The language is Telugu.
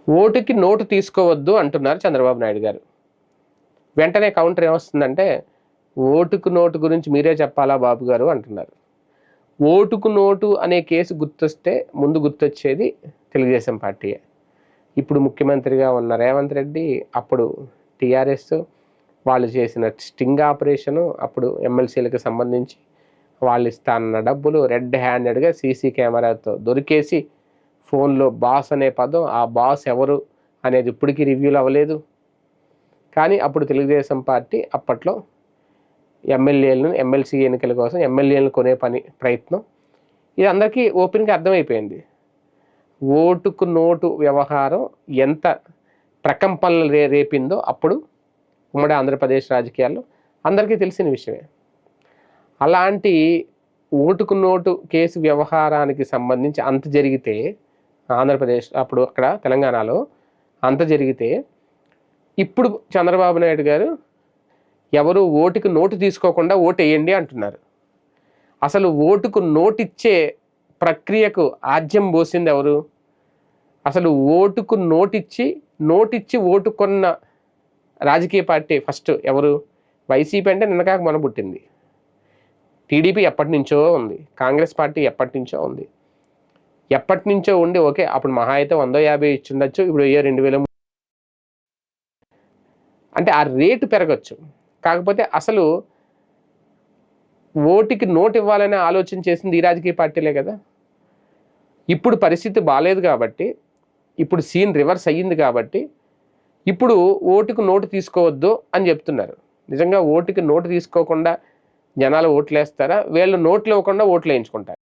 ఓటుకి నోటు తీసుకోవద్దు అంటున్నారు చంద్రబాబు నాయుడు గారు. వెంటనే కౌంటర్ ఏమొస్తుందంటే, ఓటుకు నోటు గురించి మీరే చెప్పాలా బాబు గారు అంటున్నారు. ఓటుకు నోటు అనే కేసు గుర్తొస్తే ముందు గుర్తొచ్చేది తెలుగుదేశం పార్టీయే. ఇప్పుడు ముఖ్యమంత్రిగా ఉన్న రేవంత్ రెడ్డి, అప్పుడు టీఆర్ఎస్ వాళ్ళు చేసిన స్టింగ్ ఆపరేషను, అప్పుడు ఎమ్మెల్సీలకు సంబంధించి వాళ్ళు ఇస్తా అన్న డబ్బులు రెడ్ హ్యాండెడ్గా సీసీ కెమెరాతో దొరికేసి ఫోన్లో బాస్ అనే పదం, ఆ బాస్ ఎవరు అనేది ఇప్పటికీ రివ్యూలు అవ్వలేదు. కానీ అప్పుడు తెలుగుదేశం పార్టీ అప్పట్లో ఎమ్మెల్సీ ఎన్నికల కోసం ఎమ్మెల్యేలను కొనే ప్రయత్నం, ఇది అందరికీ ఓపెన్గా అర్థమైపోయింది. ఓటుకు నోటు వ్యవహారం ఎంత ప్రకంపనలు రేపిందో అప్పుడు ఉమ్మడి ఆంధ్రప్రదేశ్ రాజకీయాల్లో అందరికీ తెలిసిన విషయమే. అలాంటి ఓటుకు నోటు కేసు వ్యవహారానికి సంబంధించి అంత జరిగితే ఆంధ్రప్రదేశ్, అప్పుడు అక్కడ తెలంగాణలో అంత జరిగితే, ఇప్పుడు చంద్రబాబు నాయుడు గారు ఎవరు ఓటుకు నోటు తీసుకోకుండా ఓటు వేయండి అంటున్నారు. అసలు ఓటుకు నోటిచ్చే ప్రక్రియకు ఆజ్యం పోసింది ఎవరు? అసలు ఓటుకు నోటిచ్చి ఓటు కొన్న రాజకీయ పార్టీ ఫస్ట్ ఎవరు? వైసీపీ అంటే నిన్నకాక మొన్న పుట్టింది. టీడీపీ ఎప్పటి నుంచో ఉంది, కాంగ్రెస్ పార్టీ ఎప్పటి నుంచో ఉంది. ఎప్పటి నుంచో ఉండి ఓకే, అప్పుడు మహా అయితే 150 ఇచ్చిండొచ్చు, ఇప్పుడు 2000 అంటే ఆ రేటు పెరగచ్చు. కాకపోతే అసలు ఓటుకి నోటు ఇవ్వాలనే ఆలోచన చేసింది ఈ రాజకీయ పార్టీలే కదా. ఇప్పుడు పరిస్థితి బాగాలేదు కాబట్టి, ఇప్పుడు సీన్ రివర్స్ అయ్యింది కాబట్టి ఇప్పుడు ఓటుకు నోటు తీసుకోవద్దు అని చెప్తున్నారు. నిజంగా ఓటుకి నోటు తీసుకోకుండా జనాలు ఓట్లు వేస్తారా? వీళ్ళు నోట్లు ఇవ్వకుండా ఓట్లు వేయించుకుంటారు.